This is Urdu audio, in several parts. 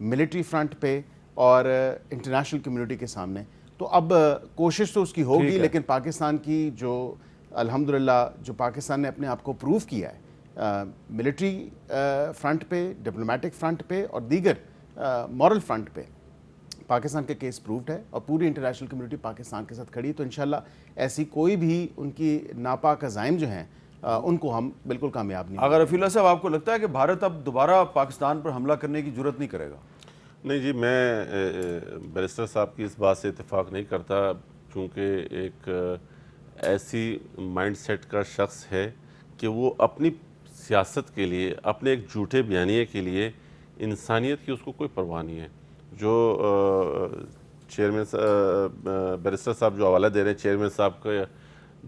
ملٹری فرنٹ پہ اور انٹرنیشنل کمیونٹی کے سامنے. تو اب کوشش تو اس کی ہوگی, لیکن پاکستان کی جو الحمدللہ جو پاکستان نے اپنے آپ کو پروو کیا ہے ملٹری فرنٹ پہ, ڈپلومیٹک فرنٹ پہ اور دیگر مورل فرنٹ پہ, پاکستان کا کیس پرووڈ ہے اور پوری انٹرنیشنل کمیونٹی پاکستان کے ساتھ کھڑی ہے. تو انشاءاللہ ایسی کوئی بھی ان کی ناپاک عزائم جو ہیں ان کو ہم بالکل کامیاب نہیں. اگر رفیع اللہ صاحب آپ کو لگتا ہے کہ بھارت اب دوبارہ پاکستان پر حملہ کرنے کی جرت نہیں کرے گا؟ نہیں جی, میں بیرسٹر صاحب کی اس بات سے اتفاق نہیں کرتا, چونکہ ایک ایسی مائنڈ سیٹ کا شخص ہے کہ وہ اپنی سیاست کے لیے, اپنے ایک جھوٹے بیانیے کے لیے انسانیت کی اس کو کوئی پرواہ نہیں ہے. جو چیئرمین بیرسٹر صاحب جو حوالہ دے رہے ہیں چیئرمین صاحب کا,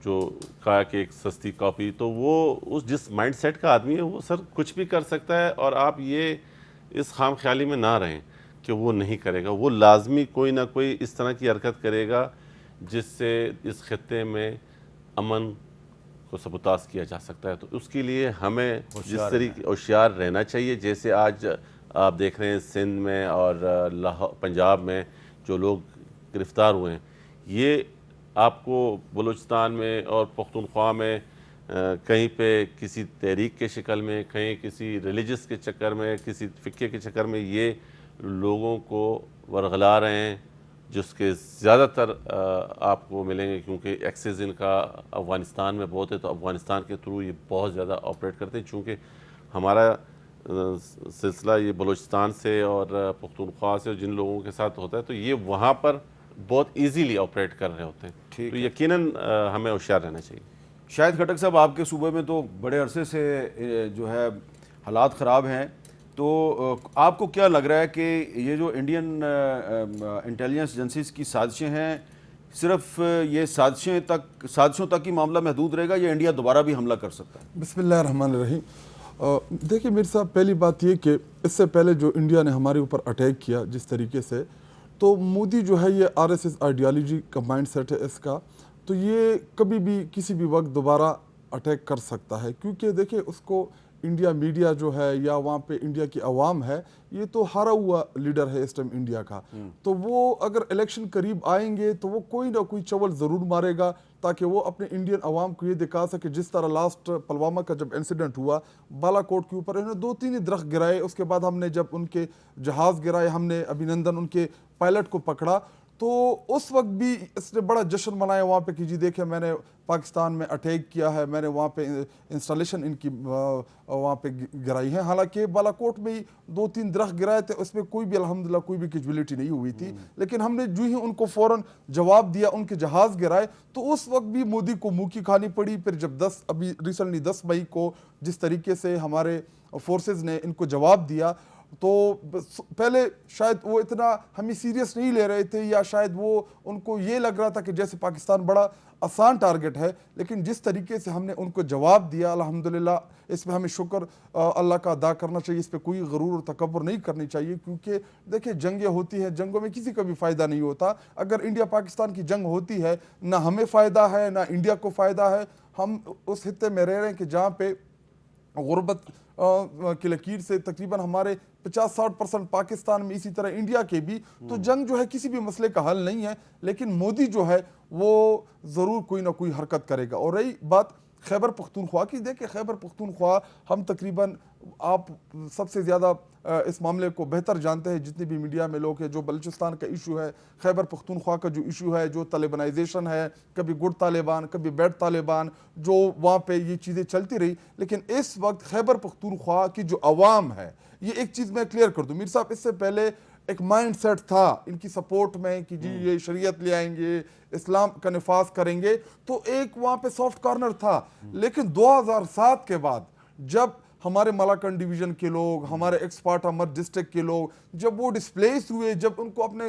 جو کہا کہ ایک سستی کاپی, تو وہ اس جس مائنڈ سیٹ کا آدمی ہے وہ سر کچھ بھی کر سکتا ہے, اور آپ یہ اس خام خیالی میں نہ رہیں کہ وہ نہیں کرے گا. وہ لازمی کوئی نہ کوئی اس طرح کی حرکت کرے گا جس سے اس خطے میں امن کو سبوتاژ کیا جا سکتا ہے. تو اس کے لیے ہمیں جس طریقے ہوشیار رہنا چاہیے. جیسے آج آپ دیکھ رہے ہیں سندھ میں اور پنجاب میں جو لوگ گرفتار ہوئے ہیں, یہ آپ کو بلوچستان میں اور پختونخوا میں کہیں پہ کسی تحریک کے شکل میں, کہیں کسی ریلیجس کے چکر میں, کسی فقے کے چکر میں یہ لوگوں کو ورغلا رہے ہیں, جس کے زیادہ تر آپ کو ملیں گے کیونکہ ایکسیز ان کا افغانستان میں بہت ہے, تو افغانستان کے تھرو یہ بہت زیادہ آپریٹ کرتے ہیں. چونکہ ہمارا سلسلہ یہ بلوچستان سے اور پختونخوا سے جن لوگوں کے ساتھ ہوتا ہے, تو یہ وہاں پر بہت ایزیلی آپریٹ کر رہے ہوتے ہیں. تو یقیناً ہمیں ہوشیار رہنا چاہیے. شاہد کھٹک صاحب, آپ کے صوبے میں تو بڑے عرصے سے جو ہے حالات خراب ہیں, تو آپ کو کیا لگ رہا ہے کہ یہ جو انڈین انٹیلیجنس ایجنسیز کی سازشیں ہیں, صرف یہ سازشوں تک ہی معاملہ محدود رہے گا یا انڈیا دوبارہ بھی حملہ کر سکتا ہے؟ بسم اللہ الرحمن الرحیم. دیکھیں میر صاحب, پہلی بات یہ کہ اس سے پہلے جو انڈیا نے ہمارے اوپر اٹیک کیا جس طریقے سے, تو مودی جو ہے یہ RSS آئیڈیالوجی کا مائنڈ سیٹ ہے اس کا, تو یہ کبھی بھی کسی بھی وقت دوبارہ اٹیک کر سکتا ہے. کیونکہ دیکھیں اس کو انڈیا میڈیا جو ہے یا وہاں پہ انڈیا کی عوام ہے, یہ تو ہارا ہوا لیڈر ہے اس ٹائم انڈیا کا, تو وہ اگر الیکشن قریب آئیں گے تو وہ کوئی نہ کوئی چول ضرور مارے گا تاکہ وہ اپنے انڈین عوام کو یہ دکھا سکے. جس طرح لاسٹ پلوامہ کا جب انسیڈنٹ ہوا بالا کوٹ کے اوپر, انہوں نے 2-3 درخت گرائے, اس کے بعد ہم نے جب ان کے جہاز گرائے, ہم نے ابھینندن ان کے پائلٹ کو پکڑا, تو اس وقت بھی اس نے بڑا جشن منایا وہاں پہ کہ جی دیکھیں میں نے پاکستان میں اٹیک کیا ہے, میں نے وہاں پہ انسٹالیشن ان کی وہاں پہ گرائی ہے. حالانکہ بالا کوٹ میں ہی 2-3 درخت گرائے تھے, اس میں کوئی بھی الحمدللہ کوئی بھی کیجویلٹی نہیں ہوئی تھی, لیکن ہم نے جو ہی ان کو فوراً جواب دیا, ان کے جہاز گرائے, تو اس وقت بھی مودی کو منہ کی کھانی پڑی. پھر جب ابھی ریسنٹلی 10 مئی کو جس طریقے سے ہمارے فورسز نے ان کو جواب دیا, تو پہلے شاید وہ اتنا ہمیں سیریس نہیں لے رہے تھے, یا شاید وہ ان کو یہ لگ رہا تھا کہ جیسے پاکستان بڑا آسان ٹارگٹ ہے, لیکن جس طریقے سے ہم نے ان کو جواب دیا الحمدللہ, اس پہ ہمیں شکر اللہ کا ادا کرنا چاہیے. اس پہ کوئی غرور اور تکبر نہیں کرنی چاہیے, کیونکہ دیکھیں جنگیں ہوتی ہیں, جنگوں میں کسی کا بھی فائدہ نہیں ہوتا. اگر انڈیا پاکستان کی جنگ ہوتی ہے, نہ ہمیں فائدہ ہے نہ انڈیا کو فائدہ ہے. ہم اس خطے میں رہ رہے ہیں کہ جہاں پہ غربت کی لکیر سے تقریباً ہمارے 50-60% پاکستان میں, اسی طرح انڈیا کے بھی, تو جنگ جو ہے کسی بھی مسئلے کا حل نہیں ہے. لیکن مودی جو ہے وہ ضرور کوئی نہ کوئی حرکت کرے گا. اور رہی بات خیبر پختونخوا کی, دیکھیں خیبر پختونخوا ہم تقریباً, آپ سب سے زیادہ اس معاملے کو بہتر جانتے ہیں جتنے بھی میڈیا میں لوگ ہیں, جو بلوچستان کا ایشو ہے, خیبر پختونخوا کا جو ایشو ہے, جو طالبانائزیشن ہے, کبھی گڈ طالبان کبھی بیڈ طالبان, جو وہاں پہ یہ چیزیں چلتی رہی. لیکن اس وقت خیبر پختونخوا کی جو عوام ہے, یہ ایک چیز میں کلیئر کر دوں میر صاحب, اس سے پہلے ایک مائنڈ سیٹ تھا ان کی سپورٹ میں کہ جی یہ شریعت لے آئیں گے, اسلام کا نفاذ کریں گے, تو ایک وہاں پہ سافٹ کارنر تھا. لیکن 2007 کے بعد جب ہمارے ملاکنڈ ڈویژن کے لوگ, ہمارے ایکسپارٹ امر ڈسٹرکٹ کے لوگ, جب وہ ڈسپلیس ہوئے, جب ان کو اپنے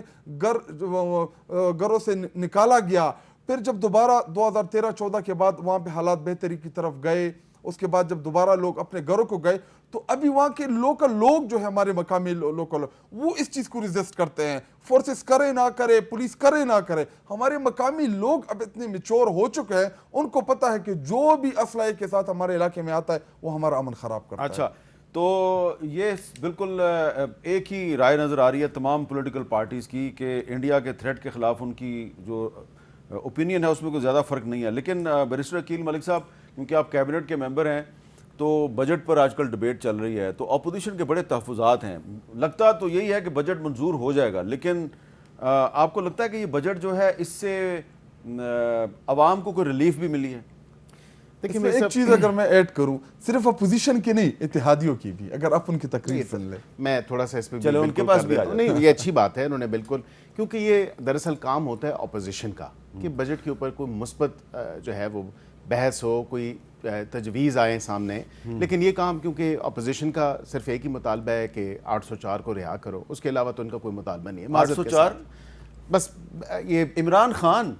گھروں سے نکالا گیا, پھر جب دوبارہ 2013-14 کے بعد وہاں پہ حالات بہتری کی طرف گئے, اس کے بعد جب دوبارہ لوگ اپنے گھروں کو گئے, تو ابھی وہاں کے لوکل لوگ جو ہے ہمارے مقامی لوکل, وہ اس چیز کو ریزسٹ کرتے ہیں. فورسز کرے نہ کرے, پولیس کرے نہ کرے, ہمارے مقامی لوگ اب اتنے میچور ہو چکے ہیں, ان کو پتہ ہے کہ جو بھی اسلحے کے ساتھ ہمارے علاقے میں آتا ہے وہ ہمارا امن خراب کرتا ہے. اچھا, تو یہ بالکل ایک ہی رائے نظر آ رہی ہے تمام پولیٹیکل پارٹیز کی کہ انڈیا کے تھریٹ کے خلاف ان کی جو اوپینین ہے اس میں کوئی زیادہ فرق نہیں ہے. لیکن بیرسٹر عقیل ملک صاحب، کیونکہ آپ کیبنٹ کے ممبر ہیں تو بجٹ پر آج کل ڈبیٹ چل رہی ہے، تو اپوزیشن کے بڑے تحفظات ہیں. لگتا تو یہی ہے کہ بجٹ منظور ہو جائے گا، لیکن آپ کو لگتا ہے کہ یہ بجٹ جو ہے اس سے عوام کو کوئی ریلیف بھی ملی ہے؟ دیکھیں ایک چیز اگر میں ایڈ کروں، صرف اپوزیشن کی نہیں، اتحادیوں کی بھی، اگر آپ ان کی تقریر سن لیں. میں تھوڑا سا اس پہ چلے ان کے پاس بھی نہیں، یہ اچھی بات ہے انہوں نے بالکل، کیونکہ یہ دراصل کام ہوتا ہے اپوزیشن کا کہ بجٹ کے اوپر کوئی مثبت جو ہے وہ بحث ہو، کوئی تجویز آئے سامنے. لیکن یہ کام کیونکہ اپوزیشن کا صرف ایک ہی مطالبہ ہے کہ 804 کو رہا کرو، اس کے علاوہ تو ان کا کوئی مطالبہ نہیں ہے. 804 بس یہ عمران خان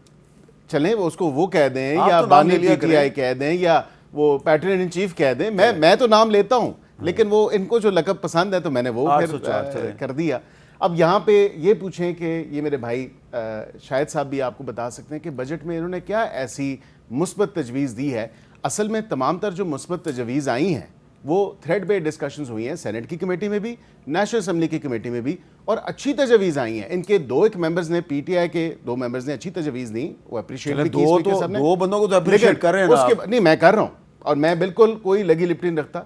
چلیں وہ اس کو وہ کہہ دیں یا بانی پی ٹی آئی کہہ دیں یا وہ پیٹرن ان چیف کہہ دیں، میں تو نام لیتا ہوں، لیکن وہ ان کو جو لقب پسند ہے تو میں نے وہ پھر کر دیا. اب یہاں پہ یہ پوچھیں کہ یہ میرے بھائی شاہد صاحب بھی آپ کو بتا سکتے ہیں کہ بجٹ میں انہوں نے کیا ایسی مثبت تجویز دی ہے. اصل میں تمام تر جو مثبت تجویز آئی ہیں وہ تھریڈ بیسڈ ڈسکشنز ہوئی ہیں سینٹ کی کمیٹی میں بھی، نیشنل اسمبلی کی کمیٹی میں بھی، اور اچھی تجویز آئی ہیں. ان کے ایک ممبرز نے، پی ٹی آئی کے 2 ممبرز نے اچھی تجویز دی، وہ اپریشیٹ بھی کی اسپیکر صاحب نے. 2 بندوں کو تو اپریشیٹ کر رہے ہیں نا. نہیں، میں کر رہا ہوں اور میں بالکل کوئی لگی لپٹی نہیں رکھتا.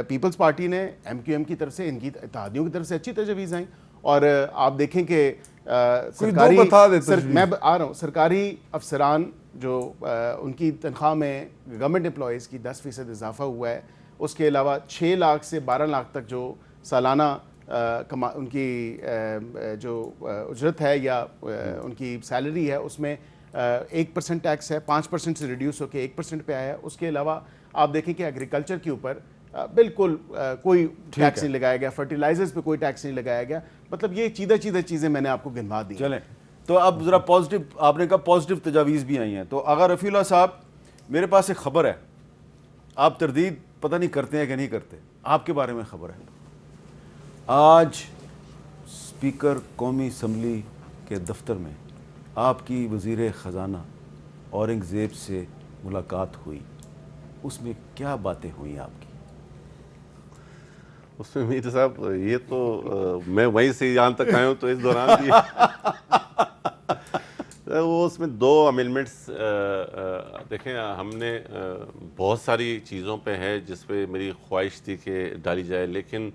پیپلز پارٹی نے ایم کیو ایم کی طرف سے، ان کی اتحادیوں کی طرف سے اچھی تجویز آئیں. اور آپ دیکھیں کہ سرکاری، میں آ رہا ہوں، سرکاری افسران جو ان کی تنخواہ میں گورنمنٹ امپلائیز کی 10% اضافہ ہوا ہے. اس کے علاوہ 6 لاکھ سے 12 لاکھ تک جو سالانہ ان کی جو اجرت ہے یا ان کی سیلری ہے اس میں 1% ٹیکس ہے، 5% سے ریڈیوس ہو کے 1% پہ آیا ہے. اس کے علاوہ آپ دیکھیں کہ ایگریکلچر کے اوپر بالکل کوئی ٹیکس نہیں لگایا گیا، فرٹیلائزرز پہ کوئی ٹیکس نہیں لگایا گیا. مطلب یہ چیدہ چیزیں میں نے آپ کو گنوا دی. چلیں تو اب ذرا پازیٹیو، آپ نے کہا پازیٹیو تجاویز بھی آئی ہیں. تو اگر رفیع اللہ صاحب، میرے پاس ایک خبر ہے، آپ تردید پتہ نہیں کرتے ہیں کہ نہیں کرتے، آپ کے بارے میں خبر ہے. آج اسپیکر قومی اسمبلی کے دفتر میں آپ کی وزیر خزانہ اورنگزیب سے ملاقات ہوئی. اس میں کیا باتیں ہوئیں آپ کی؟ اس میں میر صاحب یہ تو میں وہیں سے یہاں تک آیا ہوں تو اس دوران بھی وہ اس میں 2 امینڈمنٹس دیکھیں، ہم نے بہت ساری چیزوں پہ ہے جس پہ میری خواہش تھی کہ ڈالی جائے، لیکن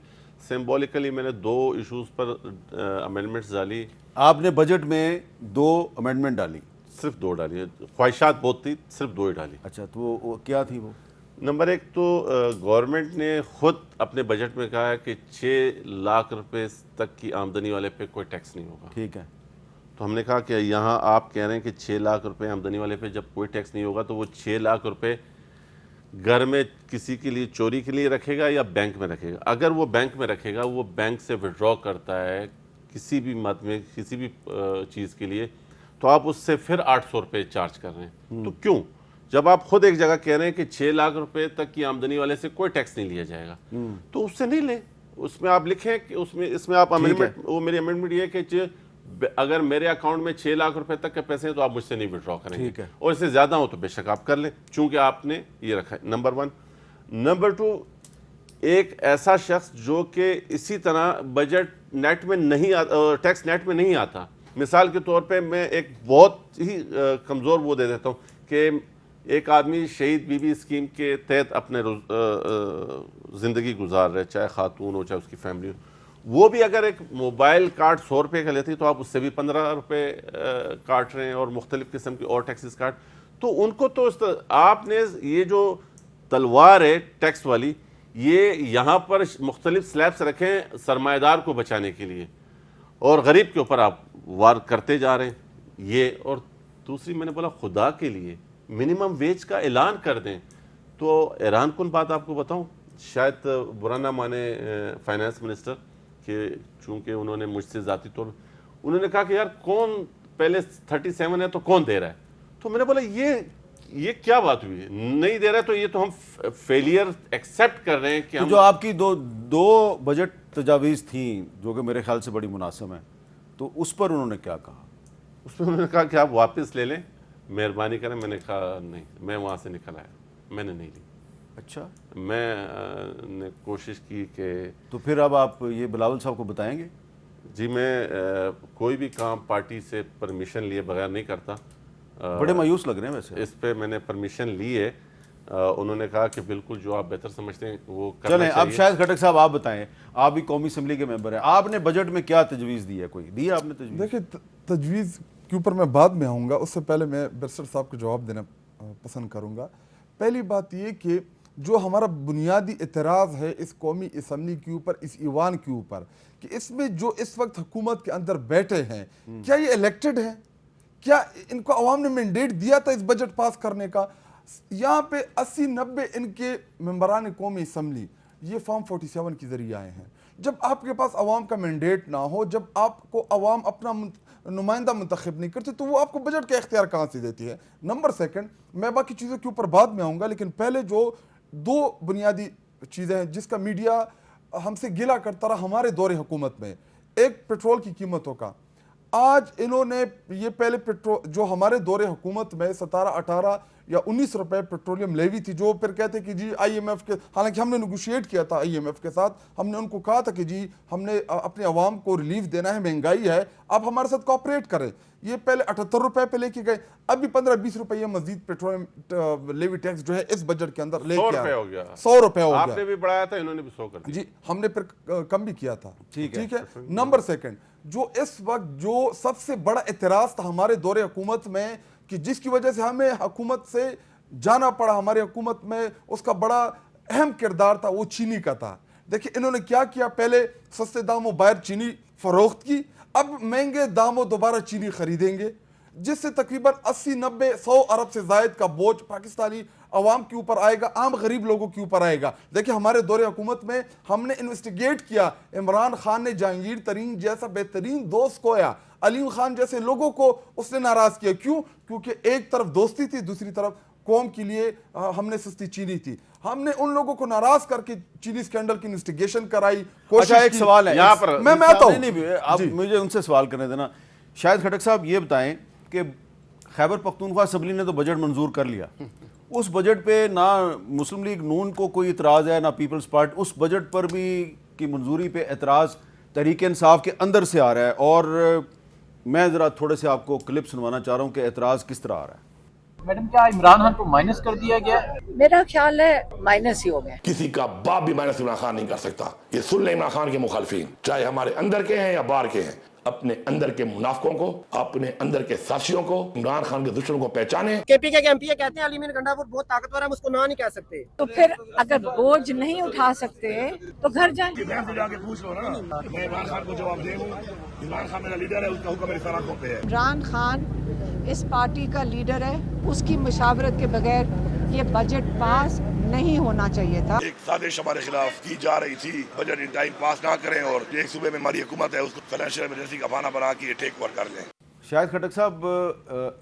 سمبولیکلی میں نے 2 ایشوز پر امینڈمنٹس ڈالی. آپ نے بجٹ میں 2 امینڈمنٹ ڈالی؟ صرف 2 ڈالی. خواہشات بہت تھی، صرف 2 ہی ڈالی. اچھا، تو وہ کیا تھی؟ وہ نمبر 1 تو گورنمنٹ نے خود اپنے بجٹ میں کہا ہے کہ 6 لاکھ روپے تک کی آمدنی والے پہ کوئی ٹیکس نہیں ہوگا. ٹھیک ہے. تو ہم نے کہا کہ یہاں آپ کہہ رہے ہیں کہ 6 لاکھ روپے آمدنی والے پہ جب کوئی ٹیکس نہیں ہوگا تو وہ 6 لاکھ روپے گھر میں کسی کے لیے چوری کے لیے رکھے گا یا بینک میں رکھے گا؟ اگر وہ بینک میں رکھے گا، وہ بینک سے وڈرا کرتا ہے کسی بھی مد میں کسی بھی چیز کے لیے، تو آپ اس سے پھر 800 روپے چارج کر رہے ہیں. تو کیوں؟ جب آپ خود ایک جگہ کہہ رہے ہیں کہ 6 لاکھ روپے تک کی آمدنی والے سے کوئی ٹیکس نہیں لیا جائے گا، تو اس سے نہیں لیں. اس میں آپ لکھیں کہ اس میں آپ امینڈمنٹ، وہ میری امینڈمنٹ یہ ہے کہ اگر میرے اکاؤنٹ میں 6 لاکھ روپے تک کے پیسے ہیں تو آپ مجھ سے نہیں وڈرا کریں گے، اور اس سے زیادہ ہو تو بے شک آپ کر لیں، چونکہ آپ نے یہ رکھا ہے. نمبر 1. نمبر 2، ایک ایسا شخص جو کہ اسی طرح بجٹ نیٹ میں نہیں ٹیکس نیٹ میں نہیں آتا. مثال کے طور پہ میں ایک بہت ہی کمزور وہ دے دیتا ہوں کہ ایک آدمی شہید بی بی اسکیم کے تحت اپنے زندگی گزار رہے، چاہے خاتون ہو چاہے اس کی فیملی ہو، وہ بھی اگر ایک موبائل کارڈ 100 روپے کا لیتی تو آپ اس سے بھی 15 روپے کاٹ رہے ہیں، اور مختلف قسم کی اور ٹیکسز کاٹ. تو ان کو تو آپ نے یہ جو تلوار ہے ٹیکس والی، یہ یہاں پر مختلف سلیبس رکھیں سرمایہ دار کو بچانے کے لیے، اور غریب کے اوپر آپ وار کرتے جا رہے ہیں. یہ اور دوسری میں نے بولا خدا کے لیے منیمم ویج کا اعلان کر دیں. تو ایران کن بات آپ کو بتاؤں، شاید برا نہ مانے فائنانس منسٹر کہ چونکہ انہوں نے مجھ سے ذاتی طور انہوں نے کہا کہ یار کون پہلے 37 ہے تو کون دے رہا ہے. تو میں نے بولا یہ کیا بات ہوئی ہے، نہیں دے رہا ہے تو یہ تو ہم فیلئر ایکسیپٹ کر رہے ہیں کہ جو آپ کی دو بجٹ تجاویز تھیں جو کہ میرے خیال سے بڑی مناسب ہیں، تو اس پر انہوں نے کیا کہا؟ اس میں انہوں نے کہا کہ آپ واپس لے لیں، مہربانی کریں. میں نے کہا نہیں، میں وہاں سے نکل آیا، میں نے نہیں لی. اچھا, میں نے کوشش کی کہ تو پھر اب آپ یہ بلاول صاحب کو بتائیں گے؟ جی میں کوئی بھی کام پارٹی سے پرمیشن لیے بغیر نہیں کرتا. بڑے مایوس لگ رہے ہیں ویسے. اس پہ میں نے پرمیشن لی ہے. انہوں نے کہا کہ بالکل جو آپ بہتر سمجھتے ہیں وہ کرنا چلیں, چاہیے. اب شاہد خٹک صاحب آپ بتائیں, آپ بھی قومی اسمبلی کے ممبر ہیں, آپ نے بجٹ میں کیا تجویز دی ہے؟ کوئی دی ہے آپ نے تجویز؟ دیکھیں تجویز کے اوپر میں بعد میں آؤں گا, اس سے پہلے میں بیرسٹر صاحب کو جواب دینا پسند کروں گا. پہلی بات یہ کہ جو ہمارا بنیادی اعتراض ہے اس قومی اسمبلی کے اوپر, اس ایوان کے اوپر, کہ اس میں جو اس وقت حکومت کے اندر بیٹھے ہیں کیا یہ الیکٹڈ ہیں؟ کیا ان کو عوام نے مینڈیٹ دیا تھا اس بجٹ پاس کرنے کا؟ یہاں پہ 80-90 ان کے ممبران قومی اسمبلی یہ فارم 47 کے ذریعے آئے ہیں. جب آپ کے پاس عوام کا مینڈیٹ نہ ہو, جب آپ کو عوام اپنا نمائندہ منتخب نہیں کرتے, تو وہ آپ کو بجٹ کا اختیار کہاں سے دیتی ہے؟ نمبر سیکنڈ, میں باقی چیزوں کے اوپر بعد میں آؤں گا, لیکن پہلے جو دو بنیادی چیزیں ہیں جس کا میڈیا ہم سے گلا کرتا رہا ہمارے دور حکومت میں, ایک پیٹرول کی قیمتوں کا. آج انہوں نے یہ پہلے پیٹرول جو ہمارے دور حکومت میں 17-18 یا 19 روپے پیٹرولیم لیوی تھی, جو پھر کہتے کہ جی آئی ایم ایف کے, حالانکہ ہم نے نیگوشیٹ کیا تھا آئی ایم ایف کے ساتھ, ہم نے ان کو کہا تھا کہ جی ہم نے اپنے عوام کو ریلیف دینا ہے, مہنگائی ہے, آپ ہمارے ساتھ کوآپریٹ کریں. یہ پہلے 78 روپے پہ لے کے گئے, ابھی 15-20 روپے مزید پیٹرولیم لیوی ٹیکس جو ہے اس بجٹ کے اندر لے کے 100 روپے ہو گیا. 100 روپے ہو گیا. آپ نے بھی بڑھایا تھا, انہوں نے بھی 100 کر دیا. جی ہم نے پھر کم بھی کیا تھا. ٹھیک ہے. نمبر سیکنڈ, جو اس وقت جو سب سے بڑا اعتراض تھا ہمارے دور حکومت میں, کہ جس کی وجہ سے ہمیں حکومت سے جانا پڑا, ہماری حکومت میں اس کا بڑا اہم کردار تھا, وہ چینی کا تھا. دیکھیں انہوں نے کیا کیا, پہلے سستے داموں باہر چینی فروخت کی, اب مہنگے داموں دوبارہ چینی خریدیں گے, جس سے تقریباً 80-90-100 ارب سے زائد کا بوجھ پاکستانی عوام کے اوپر آئے گا, عام غریب لوگوں کے اوپر آئے گا. دیکھیں ہمارے دور حکومت میں ہم نے انویسٹیگیٹ کیا, عمران خان نے جہانگیر ترین جیسا بہترین دوست کھویا, علیم خان جیسے لوگوں کو اس نے ناراض کیا. کیوں؟ کیونکہ ایک طرف دوستی تھی, دوسری طرف قوم کے لیے ہم نے سستی چینی تھی. ہم نے ان لوگوں کو ناراض کر کے چینی سکینڈل کی انویسٹیگیشن کرائی. اچھا ایک سوال ہے یہاں پر, میں آتا ہوں. آپ مجھے ان سے سوال کرنے دینا. شاہد خٹک صاحب یہ بتائیں کہ خیبر پختونخوا اسمبلی نے تو بجٹ منظور کر لیا, اس بجٹ پہ نہ مسلم لیگ نون کو کوئی اعتراض ہے نہ پیپلز پارٹی, اس بجٹ پر بھی کی منظوری پہ اعتراض تحریک انصاف کے اندر سے آ رہا ہے, اور میں ذرا تھوڑے سے آپ کو کلپ سنوانا چاہ رہا ہوں کہ اعتراض کس طرح آ رہا ہے. میڈم کیا عمران خان کو مائنس کر دیا گیا؟ میرا خیال ہے مائنس ہی ہو گیا. کسی کا باپ بھی مائنس عمران خان نہیں کر سکتا. یہ سن لیں عمران خان کے مخالفین, چاہے ہمارے اندر کے ہیں یا باہر کے ہیں, اپنے اندر کے منافقوں کو, اپنے اندر کے سازشوں کو, عمران خان کے دشمنوں کو پہچانے. کے پی کے ایم پی کہتے ہیں علی مین گنڈاپور بہت طاقتور ہے, ہم اس کو نہ نہیں کہہ سکتے. تو پھر اگر بوجھ نہیں اٹھا سکتے تو گھر جائیں. جا کے پوچھ لو نا, میں عمران خان کو جواب دے دوں. عمران خان میرا لیڈر ہے, اس کا حکم میری سراخوں پہ ہے. عمران خان اس پارٹی کا لیڈر ہے, اس کی مشاورت کے بغیر یہ بجٹ پاس نہیں ہونا چاہیے تھا. ایک سازش ہمارے خلاف کی جا رہی تھی, بجٹ ان ٹائم پاس نہ کریں, اور ایک صوبے میں ہماری حکومت ہے اس کو فائنینشیل ایمرجنسی کا بہانہ بنا کے ٹیک اوور کر لیں. شاہد خٹک صاحب,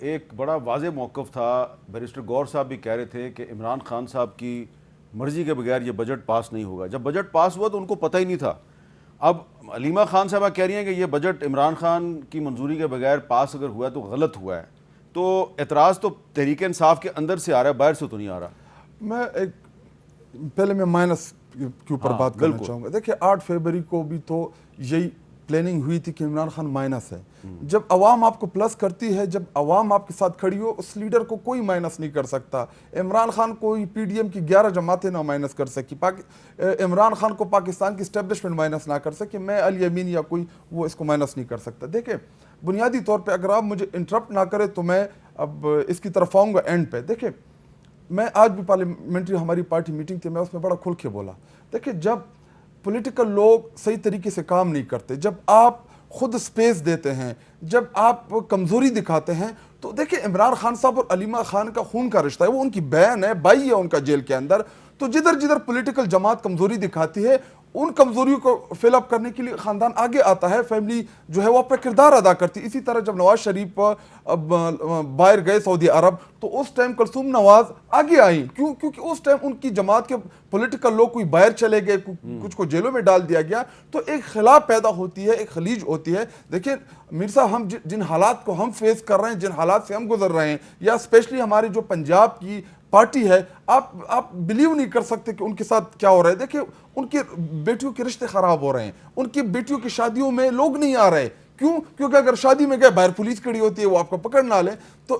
ایک بڑا واضح موقف تھا, بیرسٹر گور صاحب بھی کہہ رہے تھے کہ عمران خان صاحب کی مرضی کے بغیر یہ بجٹ پاس نہیں ہوگا. جب بجٹ پاس ہوا تو ان کو پتہ ہی نہیں تھا. اب علیمہ خان صاحبہ کہہ رہی ہیں کہ یہ بجٹ عمران خان کی منظوری کے بغیر پاس اگر ہوا ہے تو غلط ہوا ہے. تو اعتراض تو تحریک انصاف کے اندر سے آ رہا ہے, باہر سے تو نہیں آ رہا. میں پہلے میں مائنس کے اوپر بات کرنا چاہوں گا. دیکھیں 8 فروری کو بھی تو یہی پلاننگ ہوئی تھی کہ عمران خان مائنس ہے. جب عوام آپ کو پلس کرتی ہے, جب عوام آپ کے ساتھ کھڑی ہو, اس لیڈر کو کوئی مائنس نہیں کر سکتا. عمران خان کو پی ڈی ایم کی 11 جماعتیں نہ مائنس کر سکی, عمران خان کو پاکستان کی اسٹیبلشمنٹ مائنس نہ کر سکے, میں علی امین یا کوئی وہ اس کو مائنس نہیں کر سکتا. دیکھیں بنیادی طور پہ اگر آپ مجھے انٹرپٹ نہ کرے تو میں اب اس کی طرف آؤں گا اینڈ پہ. دیکھیں میں آج بھی پارلیمنٹری ہماری پارٹی میٹنگ تھی, میں اس میں بڑا کھل کے بولا. دیکھیں جب پولیٹیکل لوگ صحیح طریقے سے کام نہیں کرتے, جب آپ خود سپیس دیتے ہیں, جب آپ کمزوری دکھاتے ہیں, تو دیکھیں عمران خان صاحب اور علیمہ خان کا خون کا رشتہ ہے, وہ ان کی بہن ہے, بھائی ہے ان کا جیل کے اندر. تو جدھر جدھر پولیٹیکل جماعت کمزوری دکھاتی ہے, ان کمزوریوں کو فل اپ کرنے کے لیے خاندان آگے آتا ہے, فیملی جو ہے وہ اپنا کردار ادا کرتی ہے. اسی طرح جب نواز شریف باہر گئے سعودی عرب, تو اس ٹائم کلثوم نواز آگے آئیں. کیوں؟ کیونکہ اس ٹائم ان کی جماعت کے پولیٹیکل لوگ کوئی باہر چلے گئے, کچھ کو جیلوں میں ڈال دیا گیا, تو ایک خلاف پیدا ہوتی ہے, ایک خلیج ہوتی ہے. دیکھیں میر صاحب, ہم جن حالات کو ہم فیس کر رہے ہیں, جن حالات سے ہم گزر رہے ہیں, یا اسپیشلی ہماری جو پنجاب کی پارٹی ہے, آپ بلیو نہیں کر سکتے کہ ان کے ساتھ کیا ہو رہا ہے. دیکھیں ان کی بیٹیوں کے رشتے خراب ہو رہے ہیں, ان کی بیٹیوں کی شادیوں میں لوگ نہیں آ رہے. کیوں؟ کیونکہ اگر شادی میں گئے باہر پولیس کھڑی ہوتی ہے, وہ آپ کو پکڑ نہ لیں. تو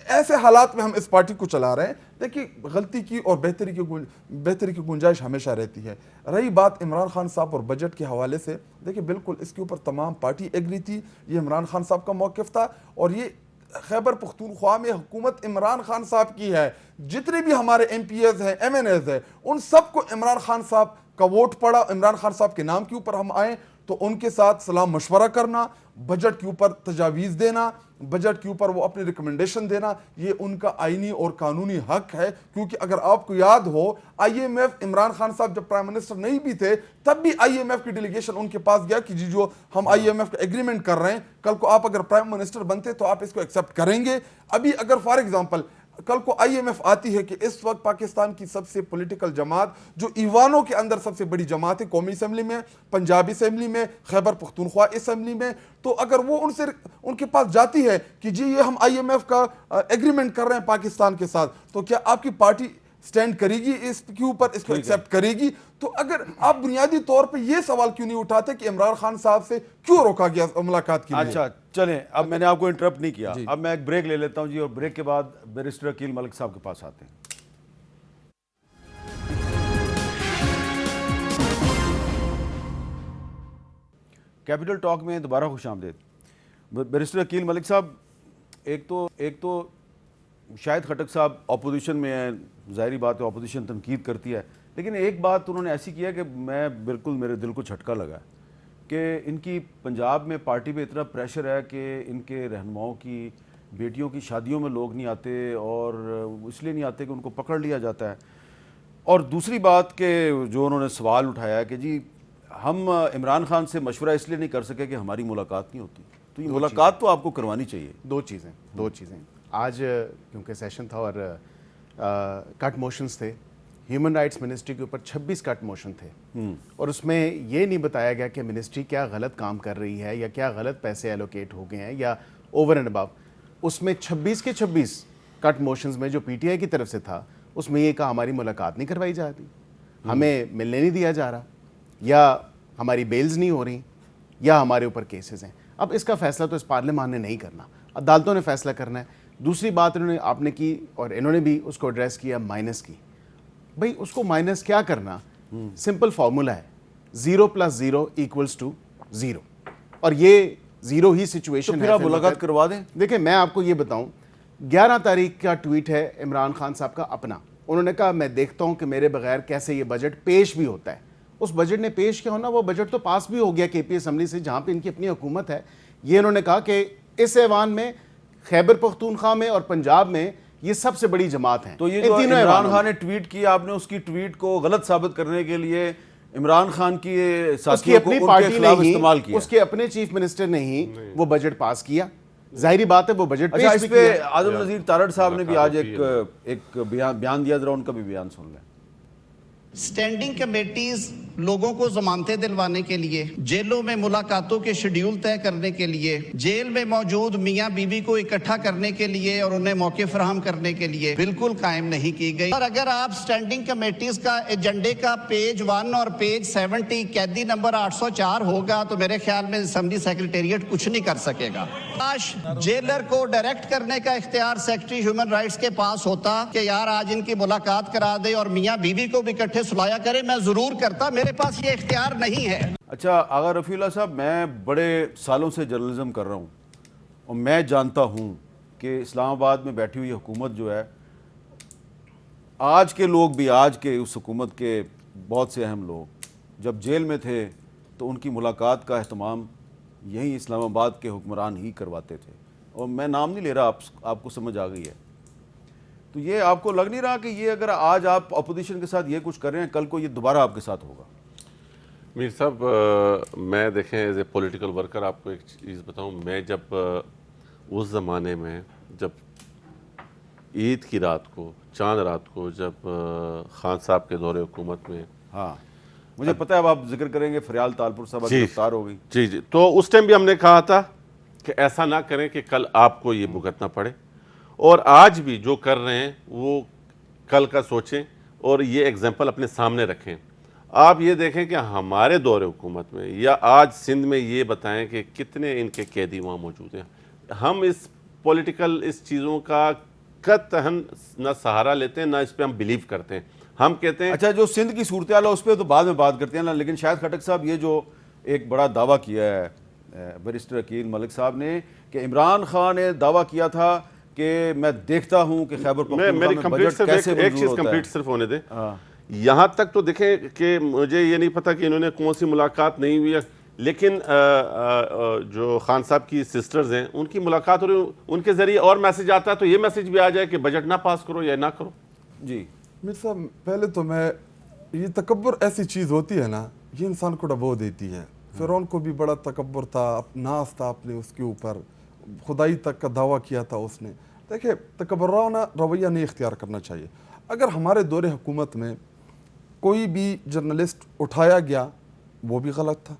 ایسے حالات میں ہم اس پارٹی کو چلا رہے ہیں. دیکھیے غلطی کی اور بہتری کی گنجائش ہمیشہ رہتی ہے. رہی بات عمران خان صاحب اور بجٹ کے حوالے سے, دیکھیں بالکل اس کے اوپر تمام پارٹی ایگری تھی. یہ عمران خان صاحب کا موقف تھا, اور یہ خیبر پختونخوا میں حکومت عمران خان صاحب کی ہے. جتنے بھی ہمارے ایم پی ایز ہیں, ایم این ایز ہیں, ان سب کو عمران خان صاحب کا ووٹ پڑا. عمران خان صاحب کے نام کے اوپر ہم آئیں تو ان کے ساتھ سلام مشورہ کرنا, بجٹ کے اوپر تجاویز دینا, بجٹ کے اوپر وہ اپنی ریکمنڈیشن دینا, یہ ان کا آئینی اور قانونی حق ہے. کیونکہ اگر آپ کو یاد ہو, I M F Imran Khan صاحب جب پرائم منسٹر نہیں بھی تھے تب بھی آئی ایم ایف کی ڈیلیگیشن ان کے پاس گیا کہ جی جو ہم آئی ایم ایف کا ایگریمنٹ کر رہے ہیں, کل کو آپ اگر پرائم منسٹر بنتے تو آپ اس کو ایکسیپٹ کریں گے. ابھی اگر فار ایگزامپل کل کو آئی ایم ایف آتی ہے کہ اس وقت پاکستان کی سب سے پولیٹیکل جماعت جو ایوانوں کے اندر سب سے بڑی جماعت ہے, قومی اسمبلی میں, پنجابی اسمبلی میں, خیبر پختونخوا اسمبلی میں, تو اگر وہ ان کے پاس جاتی ہے کہ جی یہ ہم آئی ایم ایف کا ایگریمنٹ کر رہے ہیں پاکستان کے ساتھ, تو کیا آپ کی پارٹی سٹینڈ کرے گی اس کے اوپر, اس کو ایکسیپٹ کرے گی؟ تو اگر آپ بنیادی طور پہ یہ سوال کیوں نہیں اٹھاتے کہ عمران خان صاحب سے کیوں روکا گیا ملاقات کے لیے؟ اچھا چلیں, اب میں نے آپ کو انٹرپٹ نہیں کیا, اب میں ایک بریک لے لیتا ہوں جی, اور بریک کے بعد بیرسٹر عقیل ملک صاحب کے پاس آتے ہیں. کیپٹل ٹاک میں دوبارہ خوش آمدید. بیرسٹر عقیل ملک صاحب, ایک تو شاہد خٹک صاحب اپوزیشن میں ہیں, ظاہری بات ہے اپوزیشن تنقید کرتی ہے, لیکن ایک بات انہوں نے ایسی کی ہے کہ میں بالکل میرے دل کو جھٹکا لگا کہ ان کی پنجاب میں پارٹی پہ اتنا پریشر ہے کہ ان کے رہنماؤں کی بیٹیوں کی شادیوں میں لوگ نہیں آتے, اور اس لیے نہیں آتے کہ ان کو پکڑ لیا جاتا ہے. اور دوسری بات کہ جو انہوں نے سوال اٹھایا ہے کہ جی ہم عمران خان سے مشورہ اس لیے نہیں کر سکے کہ ہماری ملاقات نہیں ہوتی, تو یہ ملاقات تو آپ کو کروانی چاہیے. دو چیزیں آج کیونکہ سیشن تھا اور کٹ موشنز تھے, ہیومن رائٹس منسٹری کے اوپر 26 کٹ موشن تھے, اور اس میں یہ نہیں بتایا گیا کہ منسٹری کیا غلط کام کر رہی ہے یا کیا غلط پیسے ایلوکیٹ ہو گئے ہیں یا اوور اینڈ ابو. اس میں 26 کے 26 کٹ موشنز میں جو پی ٹی آئی کی طرف سے تھا, اس میں یہ کہا ہماری ملاقات نہیں کروائی جاتی, ہمیں ملنے نہیں دیا جا رہا, یا ہماری بیلز نہیں ہو رہی, یا ہمارے اوپر کیسز ہیں. اب اس کا فیصلہ تو اس پارلیمان نے نہیں کرنا, عدالتوں نے فیصلہ کرنا ہے. دوسری بات آپ نے کی, اور انہوں نے بھی اس کو ایڈریس کیا, مائنس کی. بھئی اس کو مائنس کیا کرنا, سمپل فارمولا ہے, 0 + 0 = 0, اور یہ 0 ہی سچویشن ہے. پھر آپ ملاقات کروا دیں. دیکھیں میں آپ کو یہ بتاؤں, 11 تاریخ کا ٹویٹ ہے عمران خان صاحب کا اپنا, انہوں نے کہا میں دیکھتا ہوں کہ میرے بغیر کیسے یہ بجٹ پیش بھی ہوتا ہے. اس بجٹ نے پیش کیا ہونا, وہ بجٹ تو پاس بھی ہو گیا کے پی اسمبلی سے جہاں پہ ان کی اپنی حکومت ہے. یہ انہوں نے کہا کہ اس ایوان میں خیبر پختونخوا میں اور پنجاب میں یہ سب سے بڑی جماعت ہیں. تو یہ جو عمران خان نے ٹویٹ کیا, آپ نے اس کی ٹویٹ کو غلط ثابت کرنے کے لیے عمران خان کی ساتھیوں کو ان کے خلاف استعمال کیا, اس کے اپنے چیف منسٹر نے ہی وہ بجٹ پاس کیا. ظاہری بات ہے وہ بجٹ پیش بھی کیا. اس پہ اعظم نذیر تارڑ صاحب نے بھی آج ایک بیان دیا, ذرا ان کا بھی بیان سن لیں. اسٹینڈنگ کمیٹیز لوگوں کو ضمانتیں دلوانے کے لیے, جیلوں میں ملاقاتوں کے شیڈیول طے کرنے کے لیے, جیل میں موجود میاں بیوی کو اکٹھا کرنے کے لیے اور انہیں موقع فراہم کرنے کے لیے بالکل قائم نہیں کی گئی. اور اگر آپ اسٹینڈنگ کمیٹیز کا ایجنڈے کا پیج 1 اور پیج 70 قیدی نمبر 804 ہوگا تو میرے خیال میں اسمبلی سیکریٹریٹ کچھ نہیں کر سکے گا. کاش جیلر کو ڈائریکٹ کرنے کا اختیار سیکرٹری ہیومن رائٹس کے پاس ہوتا کہ یار آج ان کی ملاقات کرا دے اور میاں بیوی کو بھی اکٹھے سلایا کرے, میں ضرور کرتا, میرے پاس یہ اختیار نہیں ہے. اچھا آغا رفیع اللہ صاحب, میں بڑے سالوں سے جرنلزم کر رہا ہوں, اور میں جانتا ہوں کہ اسلام آباد میں بیٹھی ہوئی حکومت جو ہے, آج کے لوگ بھی, آج کے اس حکومت کے بہت سے اہم لوگ جب جیل میں تھے تو ان کی ملاقات کا اہتمام یہیں اسلام آباد کے حکمران ہی کرواتے تھے, اور میں نام نہیں لے رہا, آپ کو سمجھ آ گئی ہے. تو یہ آپ کو لگ نہیں رہا کہ یہ اگر آج آپ اپوزیشن کے ساتھ یہ کچھ کر رہے ہیں, کل کو یہ دوبارہ آپ کے ساتھ ہوگا؟ میر صاحب, میں دیکھیں ایز اے پولیٹیکل ورکر آپ کو ایک چیز بتاؤں, میں جب اس زمانے میں جب عید کی رات کو, چاند رات کو, جب خان صاحب کے دور حکومت میں, ہاں مجھے پتہ ہے اب آپ ذکر کریں گے, فریال تالپور صاحب گرفتار ہو گئی. جی, تو اس ٹائم بھی ہم نے کہا تھا کہ ایسا نہ کریں کہ کل آپ کو یہ بھگتنا پڑے, اور آج بھی جو کر رہے ہیں وہ کل کا سوچیں اور یہ ایگزامپل اپنے سامنے رکھیں. آپ یہ دیکھیں کہ ہمارے دور حکومت میں یا آج سندھ میں یہ بتائیں کہ کتنے ان کے قیدی وہاں موجود ہیں. ہم اس پولیٹیکل اس چیزوں کا قطعاً نہ سہارا لیتے ہیں نہ اس پہ ہم بلیو کرتے ہیں. ہم کہتے ہیں اچھا جو سندھ کی صورتحال ہے اس پہ تو بعد میں بات کرتے ہیں نا, لیکن شاہد خٹک صاحب یہ جو ایک بڑا دعویٰ کیا ہے بیرسٹر عقیل ملک صاحب نے کہ عمران خان نے دعویٰ کیا تھا کہ میں دیکھتا ہوں کہ خیبر پختونخوا میں بجٹ کیسے منظور ہوتا ہے. ایک چیز کمپلیٹ صرف ہونے دیں. یہاں تک تو دیکھیں کہ مجھے یہ نہیں پتا کہ انہوں نے کون سی ملاقات نہیں ہوئی ہے, لیکن جو خان صاحب کی سسٹرز ہیں ان کی ملاقات ہو رہی, ان کے ذریعے اور میسج آتا ہے تو یہ میسج بھی آ جائے کہ بجٹ نہ پاس کرو یا نہ کرو. جی میر صاحب پہلے تو میں یہ تکبر ایسی چیز ہوتی ہے نا, یہ انسان کو ڈبو دیتی ہے. فرعون کو بھی بڑا تکبر تھا, ناز تھا اپنے اس کے اوپر, خدائی تک کا دعویٰ کیا تھا اس نے. دیکھیں تکبرانہ رویہ نہیں اختیار کرنا چاہیے. اگر ہمارے دور حکومت میں کوئی بھی جرنلسٹ اٹھایا گیا وہ بھی غلط تھا,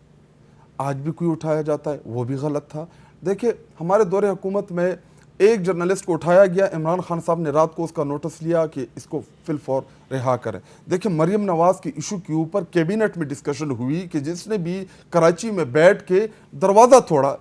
آج بھی کوئی اٹھایا جاتا ہے وہ بھی غلط تھا. دیکھیں ہمارے دور حکومت میں ایک جرنلسٹ کو اٹھایا گیا, عمران خان صاحب نے رات کو اس کا نوٹس لیا کہ اس کو فی الفور رہا کریں. دیکھیں مریم نواز کی ایشو کے اوپر کیبنٹ میں ڈسکشن ہوئی کہ جس نے بھی کراچی میں بیٹھ کے دروازہ توڑا,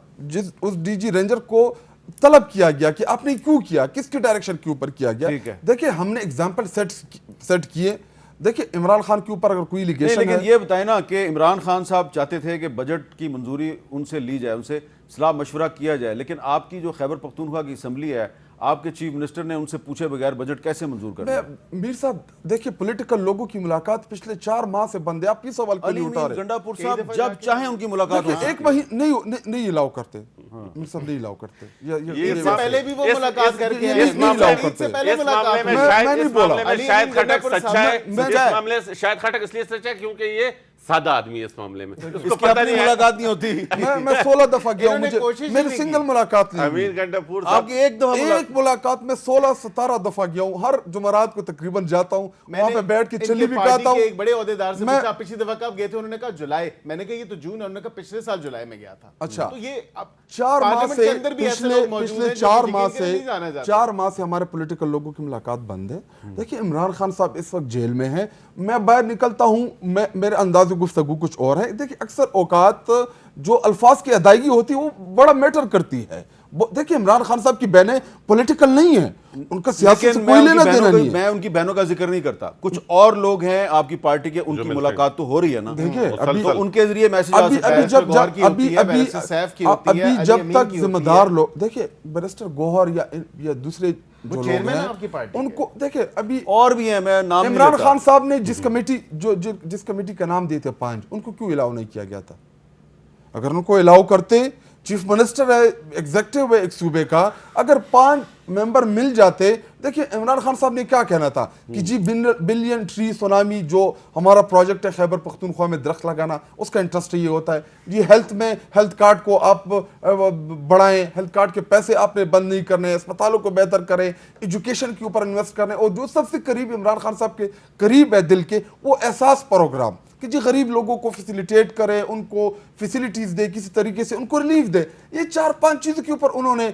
اس ڈی جی رینجر کو طلب کیا گیا کہ آپ نے کیوں کیا, کس کے ڈائریکشن کے اوپر کیا گیا. دیکھیں ہم نے ایگزامپل سیٹ کیے. دیکھیں عمران خان کے اوپر اگر کوئی لیگیشن ہے, لیکن یہ بتائیں نا کہ عمران خان صاحب چاہتے تھے کہ بجٹ کی منظوری ان سے لی جائے, ان سے صلاح مشورہ کیا جائے, لیکن آپ کی جو خیبر پختونخوا کی اسمبلی ہے, آپ کے چیف منسٹر نے ان سے پوچھے بغیر بجٹ کیسے منظور کر دیا؟ میر صاحب دیکھیں پولیٹیکل لوگوں کی ملاقات پچھلے 4 ماہ سے بند ہے. آپ یہ سوال کیوں نہیں اٹھا رہے؟ گنڈا پور صاحب جب چاہیں ان کی ملاقات ہوتی ہے. ایک مہینے نہیں الاؤ کرتے میر صاحب, نہیں الاؤ کرتے. اس سے پہلے بھی وہ ملاقات کر کے نہیں الاؤ کرتے. میں نہیں بولا شاہد خٹک سچا ہے, اس معاملے سے شاہد خٹک اس لیے سچا ہے کیونکہ یہ سادہ آدمی ہے اس معاملے میں, اس کو پتہ نہیں ملاقات نہیں ہوتی. میں 16 دفعہ گیا ہوں, مجھے میری سنگل ملاقات نہیں ہوئی. امیر گنڈا پور آپ کی ایک ملاقات میں 16-17 دفعہ گیا ہوں, ہر جمعرات کو تقریباً جاتا ہوں, وہاں پہ بیٹھ کے چلی بھی کہتا ہوں. ایک بڑے عہدیدار سے پوچھا پچھلی دفعہ کب گئے تھے, انہوں نے کہا جولائی. میں نے کہا یہ تو جون ہے, انہوں نے کہا پچھلے سال جولائی میں گیا تھا. اچھا تو یہ 4 ماہ سے ہمارے پولیٹیکل لوگوں کی ملاقات بند ہے. دیکھیں عمران خان صاحب اس وقت جیل میں ہیں, میں باہر نکلتا ہوں, میرے انداز گفتگو کچھ اور ہے. دیکھیں اکثر اوقات جو الفاظ کی ادائیگی ہوتی ہے وہ بڑا میٹر کرتی ہے. دیکھیں عمران خان صاحب کی بہنیں پولیٹیکل نہیں ہیں, ان کا سیاست سے کوئی لینا دینا نہیں ہے. میں ان کی بہنوں کا ذکر نہیں کرتا, کچھ اور لوگ ہیں آپ کی پارٹی کے, ان کی ملاقات تو ہو رہی ہے نا. دیکھیں ان کے ذریعے میسج آ سکتا ہے. ابھی جب تک ذمہ دار لوگ, دیکھیں بیرسٹر گوہر یا دوسرے جو لوگ ہیں ان کو دیکھیں, ابھی اور بھی ہیں, میں نام عمران خان صاحب نے جس کمیٹی کا نام دیے تھے 5, ان کو کیوں الاؤ نہیں کیا گیا تھا؟ اگر ان کو الاؤ کرتے, چیف منسٹر ہے ایگزیکٹو ہے ایک صوبے کا, اگر 5 ممبر مل جاتے. دیکھیں عمران خان صاحب نے کیا کہنا تھا کہ جی بلین ٹری سونامی جو ہمارا پروجیکٹ ہے خیبر پختونخوا میں درخت لگانا, اس کا انٹرسٹ یہ ہوتا ہے. جی ہیلتھ میں ہیلتھ کارڈ کو آپ بڑھائیں, ہیلتھ کارڈ کے پیسے آپ نے بند نہیں کرنے, اسپتالوں کو بہتر کریں, ایجوکیشن کے اوپر انویسٹ کریں. اور جو سب سے قریب عمران خان صاحب کے قریب ہے دل کے, وہ احساس پروگرام کہ جی غریب لوگوں کو فیسیلیٹیٹ کرے, ان کو فیسیلیٹیز دے, کسی طریقے سے ان کو ریلیف دے. یہ 4-5 چیزوں کے اوپر انہوں نے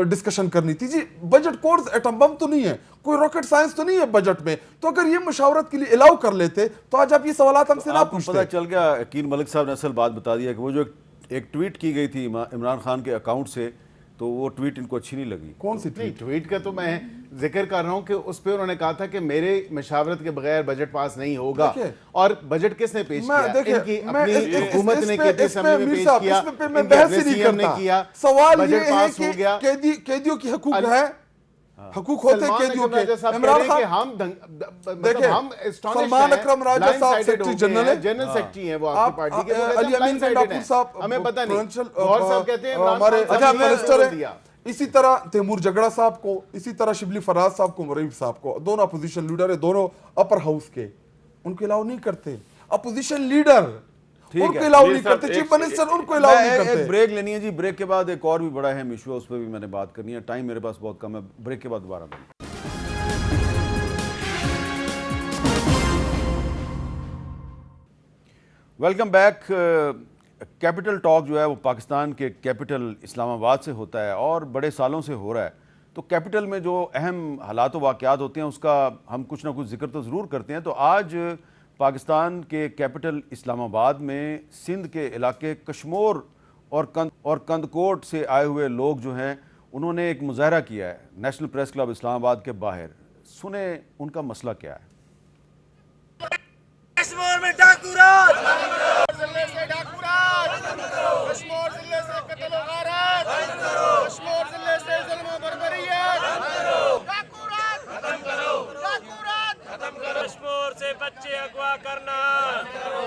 ڈسکشن کرنی تھی. جی بجٹ کورس ایٹم بم تو نہیں ہے, کوئی راکٹ سائنس تو نہیں ہے بجٹ میں, تو اگر یہ مشاورت کے لیے الاؤ کر لیتے تو آج آپ یہ سوالات ہم سے نہ پوچھتے. پتہ چل گیا, عقیل ملک صاحب نے اصل بات بتا دیا کہ وہ جو ایک ٹویٹ کی گئی تھی عمران خان کے اکاؤنٹ سے, تو وہ ٹویٹ ان کو اچھی نہیں لگی. کون سی ٹویٹ کا تو میں ذکر کر رہا ہوں کہ اس پہ انہوں نے کہا تھا کہ میرے مشاورت کے بغیر بجٹ پاس نہیں ہوگا. اور بجٹ کس نے پیش کیا؟ ان کی اپنی حکومت نے کی اسمبلی میں پیش کیا, میں بحث نہیں کرتا. سوال یہ ہے کہ قیدیوں کی حقوق ہے, حقوق ہوتے قیدیوں کے. عمران خان دیکھیں, سلمان اکرم راجہ صاحب سیکٹری جنرل ہیں, جنرل سیکٹری ہیں وہ آپ کی پارٹی کے, علی امین گنڈا پور صاحب ہمیں پتہ نہیں, غور صاحب کہتے ہیں ہمارے منسٹر ہیں. اسی طرح تیمور جگڑا صاحب کو, اسی طرح شبلی فراز صاحب کو, مرعیب صاحب کو, دونوں اپوزیشن لیڈر ہیں, دونوں اپر ہاؤس کے, ان کو الاؤ نہیں کرتے. اپوزیشن لیڈر ان کو الاؤ نہیں کرتے, چیف منسٹر ان کو الاؤ نہیں کرتے. ایک بریک لینی ہے جی, بریک کے بعد ایک اور بھی بڑا اہم ایشو ہے, اس پہ بھی میں نے بات کرنی ہے. ٹائم میرے پاس بہت کم ہے, بریک کے بعد دوبارہ کریں. Welcome back. کیپٹل ٹاک جو ہے وہ پاکستان کے کیپٹل اسلام آباد سے ہوتا ہے, اور بڑے سالوں سے ہو رہا ہے. تو کیپٹل میں جو اہم حالات و واقعات ہوتے ہیں اس کا ہم کچھ نہ کچھ ذکر تو ضرور کرتے ہیں. تو آج پاکستان کے کیپٹل اسلام آباد میں سندھ کے علاقے کشمور اور کندکوٹ سے آئے ہوئے لوگ جو ہیں انہوں نے ایک مظاہرہ کیا ہے نیشنل پریس کلب اسلام آباد کے باہر. سنیں ان کا مسئلہ کیا ہے. کشمیر میں ڈاکو راج، ضلع سے ڈاکو راج، کشمیر ضلع سے قتل و غارت، کشمیر ضلع سے ظلم و بربریت، ڈاکو راج ختم کرو، ڈاکو راج ختم کرو. کشمیر سے بچے اغوا کرنا،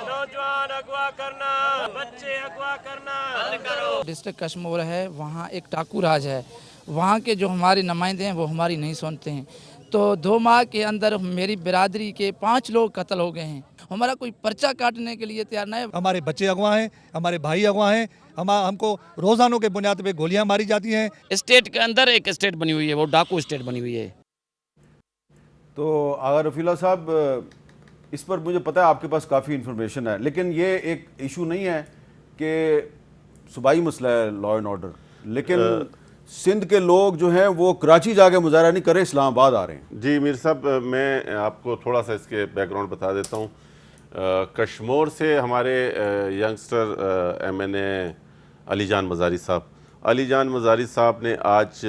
نوجوان اغوا کرنا، بچے اغوا کرنا بند کرو. ڈسٹرکٹ کشمیر ہے، وہاں ایک ڈاکو راج ہے. وہاں کے جو ہمارے نمائندے ہیں وہ ہماری نہیں سنتے ہیں. تو 2 ماہ کے اندر میری برادری کے 5 لوگ قتل ہو گئے ہیں. ہمارا کوئی پرچہ کاٹنے کے لیے تیار نہ ہے. ہمارے بچے اغوا ہیں، ہمارے بھائی اغوا ہیں. ہم کو روزانوں کے بنیاد پہ گولیاں ماری جاتی ہیں. اسٹیٹ کے اندر ایک اسٹیٹ بنی ہوئی ہے، وہ ڈاکو اسٹیٹ بنی ہوئی ہے. تو آغا رفیع اللہ صاحب، اس پر مجھے پتہ ہے آپ کے پاس کافی انفارمیشن ہے، لیکن یہ ایک ایشو نہیں ہے کہ صوبائی مسئلہ ہے لا اینڈ آرڈر، لیکن سندھ کے لوگ جو ہیں وہ کراچی جا کے مظاہرہ نہیں کرے، اسلام آباد آ رہے ہیں. جی میر صاحب، میں آپ کو تھوڑا سا اس کے بیک گراؤنڈ بتا دیتا ہوں. کشمور سے ہمارے ینگسٹر ایم این اے علی جان مزاری صاحب نے آج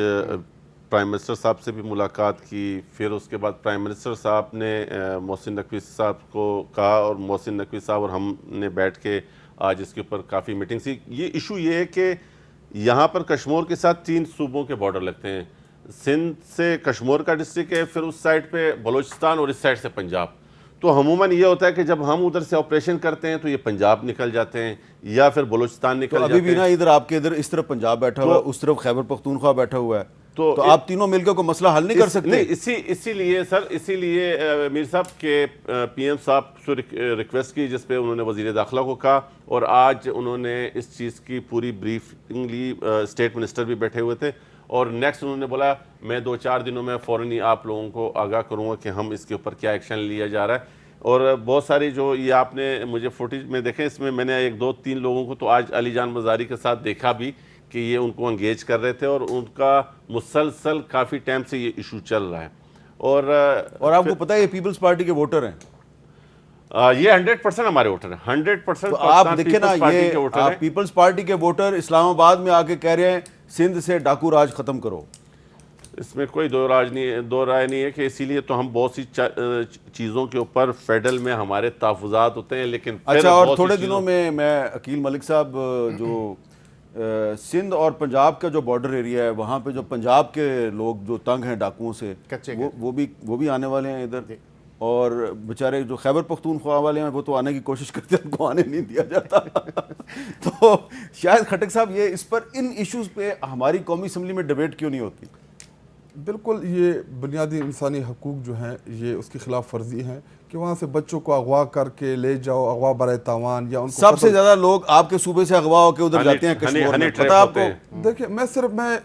پرائم منسٹر صاحب سے بھی ملاقات کی. پھر اس کے بعد پرائم منسٹر صاحب نے محسن نقوی صاحب کو کہا، اور محسن نقوی صاحب اور ہم نے بیٹھ کے آج اس کے اوپر کافی میٹنگ سی. یہ ایشو یہ ہے کہ یہاں پر کشمیر کے ساتھ 3 صوبوں کے بارڈر لگتے ہیں. سندھ سے کشمیر کا ڈسٹرکٹ ہے، پھر اس سائڈ پہ بلوچستان اور اس سائڈ سے پنجاب. تو عموماً یہ ہوتا ہے کہ جب ہم ادھر سے آپریشن کرتے ہیں تو یہ پنجاب نکل جاتے ہیں یا پھر بلوچستان نکل جاتے ہیں. ابھی بھی نا ادھر آپ کے ادھر اس طرف پنجاب بیٹھا ہوا ہے، اس طرف خیبر پختونخوا بیٹھا ہوا ہے، تو آپ تینوں مل کے کوئی مسئلہ حل نہیں کر سکتے؟ نہیں، اسی لیے سر، اسی لیے میر صاحب کے پی ایم صاحب سے ریکویسٹ کی، جس پہ انہوں نے وزیر داخلہ کو کہا، اور آج انہوں نے اس چیز کی پوری بریفنگ لی. اسٹیٹ منسٹر بھی بیٹھے ہوئے تھے، اور نیکسٹ انہوں نے بولا میں 2-4 دنوں میں فوراً ہی آپ لوگوں کو آگاہ کروں گا کہ ہم اس کے اوپر کیا ایکشن لیا جا رہا ہے. اور بہت ساری جو یہ آپ نے مجھے فوٹیج میں دیکھیں، اس میں نے 1-2-3 لوگوں کو تو آج علی جان مزاری کے ساتھ دیکھا بھی کہ یہ ان کو انگیج کر رہے تھے، اور ان کا مسلسل کافی ٹائم سے یہ ایشو چل رہا ہے. اور آپ کو پتہ ہے یہ پیپلز پارٹی کے ووٹر ہیں، یہ 100% ہمارے ووٹر ہیں. 100% آپ دیکھیں نا، یہ پیپلز پارٹی کے ووٹر اسلام آباد میں آ کے کہہ رہے ہیں سندھ سے ڈاکو راج ختم کرو. اس میں کوئی دو رائے نہیں ہے کہ اسی لیے تو ہم بہت سی چیزوں کے اوپر فیڈرل میں ہمارے تحفظات ہوتے ہیں. لیکن اچھا، اور تھوڑے دنوں میں عقیل ملک صاحب، جو سندھ اور پنجاب کا جو بارڈر ایریا ہے، وہاں پہ جو پنجاب کے لوگ جو تنگ ہیں ڈاکوؤں سے، وہ بھی آنے والے ہیں ادھر. اور بیچارے جو خیبر پختونخوا والے ہیں وہ تو آنے کی کوشش کرتے ہیں، ان کو آنے نہیں دیا جاتا. تو شاید خٹک صاحب، یہ اس پر ان ایشوز پہ ہماری قومی اسمبلی میں ڈیبیٹ کیوں نہیں ہوتی؟ بالکل، یہ بنیادی انسانی حقوق جو ہیں یہ اس کی خلاف ورزی ہیں کہ وہاں سے بچوں کو اغوا کر کے لے جاؤ، اغوا برائے تاوان، یا ان کو سب سے زیادہ لوگ آپ کے صوبے سے اغوا ہو کے ادھر جاتے ہیں کشمیر میں. پتہ آپ کو؟ دیکھیں، میں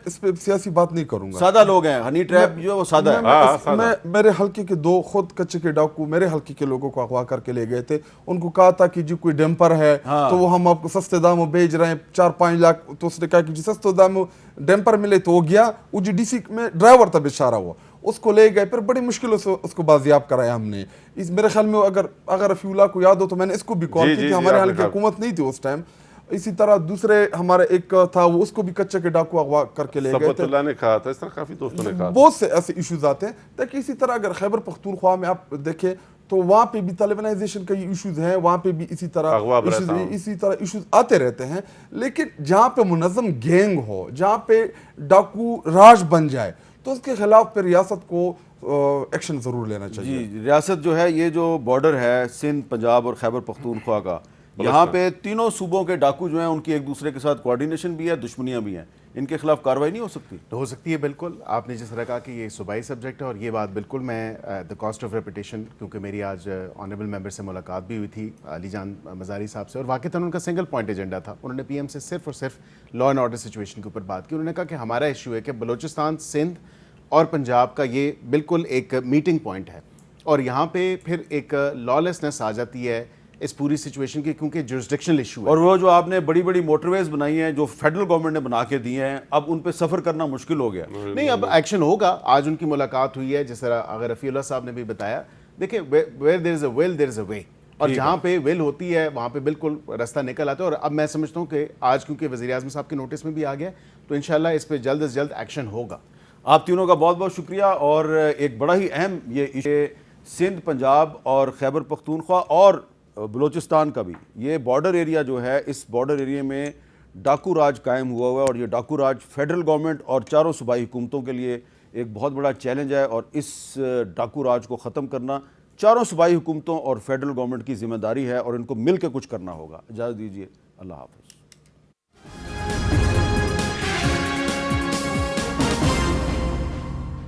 اس پہ سیاسی بات نہیں کروں گا. سادہ لوگ ہیں، ہنی ٹریپ جو وہ سادہ ہے. میں میرے حلقے کے 2 خود کچے کے ڈاکو میرے حلقے کے لوگوں کو اغوا کر کے لے گئے تھے. ان کو کہا تھا کہ جی کوئی ڈیمپر ہے تو وہ ہم آپ کو سستے داموں بیچ رہے ہیں 4-5 لاکھ. تو اس نے کہا کہ جی سستے داموں ڈیمپر ملے تو وہ گیا. وہ جی ڈی سی میں ڈرائیور تھا بیچارہ، وہ اس کو لے گئے، پھر بڑی مشکلوں سے اس کو بازیاب کرایا ہم نے. میرے خیال میں اگر رفیع اللہ کو یاد ہو تو میں نے اس کو بھی کال کی کہ ہمارے حال کی حکومت نہیں تھی اس ٹائم. اسی طرح دوسرے ہمارے ایک تھا، وہ اس کو بھی کچے کے ڈاکو اغوا کر کے لے گئے تھے. اللہ نے کہا تھا، اس طرح کافی دوستوں نے کہا. بہت سے ایسے ایشوز آتے ہیں. دیکھیں، اسی طرح اگر خیبر پختونخوا میں آپ دیکھیں تو وہاں پہ بھی طالبانائزیشن کا یہ ایشوز ہیں، وہاں پہ بھی اسی طرح ایشوز آتے رہتے ہیں. لیکن جہاں پہ منظم گینگ ہو، جہاں پہ ڈاکو راج بن جائے، تو اس کے خلاف پھر ریاست کو ایکشن ضرور لینا چاہیے. جی، ریاست جو ہے، یہ جو بارڈر ہے سندھ، پنجاب اور خیبر پختونخوا کا، یہاں پہ تینوں صوبوں کے ڈاکو جو ہیں ان کی ایک دوسرے کے ساتھ کوارڈینیشن بھی ہے، دشمنیاں بھی ہیں. ان کے خلاف کارروائی نہیں ہو سکتی؟ ہو سکتی ہے بالکل. آپ نے جس طرح کہا کہ یہ صوبائی سبجیکٹ ہے، اور یہ بات بالکل میں دا کاسٹ آف ریپیٹیشن، کیونکہ میری آج آنریبل ممبر سے ملاقات بھی ہوئی تھی علی جان مزاری صاحب سے، اور واقعتاً ان کا سنگل پوائنٹ ایجنڈا تھا. انہوں نے پی ایم سے صرف اور صرف لا اینڈ آرڈر سچویشن کے اوپر بات کی. انہوں نے کہا کہ ہمارا ایشو ہے کہ بلوچستان، سندھ اور پنجاب کا یہ بالکل ایک میٹنگ پوائنٹ ہے، اور یہاں پہ پھر ایک لا لیسنس آ جاتی ہے، اس پوری سچویشن کی، کیونکہ جورسڈکشنل ایشو ہے. اور وہ جو آپ نے بڑی بڑی موٹر ویز بنائی ہیں جو فیڈرل گورنمنٹ نے بنا کے دی ہیں، اب ان پہ سفر کرنا مشکل ہو گیا. نہیں، اب ایکشن ہوگا. آج ان کی ملاقات ہوئی ہے، جس طرح اگر رفیع اللہ صاحب نے بھی بتایا. دیکھیں ویئر دیر از اے ول دیر از اے وے، اور جہاں پہ ول ہوتی ہے وہاں پہ بالکل راستہ نکل آتا ہے. اور اب میں سمجھتا ہوں کہ آج کیونکہ وزیر اعظم صاحب کے نوٹس میں بھی آ گیا، تو انشاءاللہ اس پہ جلد از جلد ایکشن ہوگا. آپ تینوں کا بہت بہت شکریہ. اور ایک بڑا ہی اہم یہ سندھ، پنجاب اور خیبر پختونخوا اور بلوچستان کا بھی یہ بارڈر ایریا جو ہے، اس بارڈر ایریا میں ڈاکو راج قائم ہوا ہوا ہے، اور یہ ڈاکو راج فیڈرل گورنمنٹ اور چاروں صوبائی حکومتوں کے لیے ایک بہت بڑا چیلنج ہے. اور اس ڈاکو راج کو ختم کرنا چاروں صوبائی حکومتوں اور فیڈرل گورنمنٹ کی ذمہ داری ہے، اور ان کو مل کے کچھ کرنا ہوگا. اجازت دیجیے، اللہ حافظ.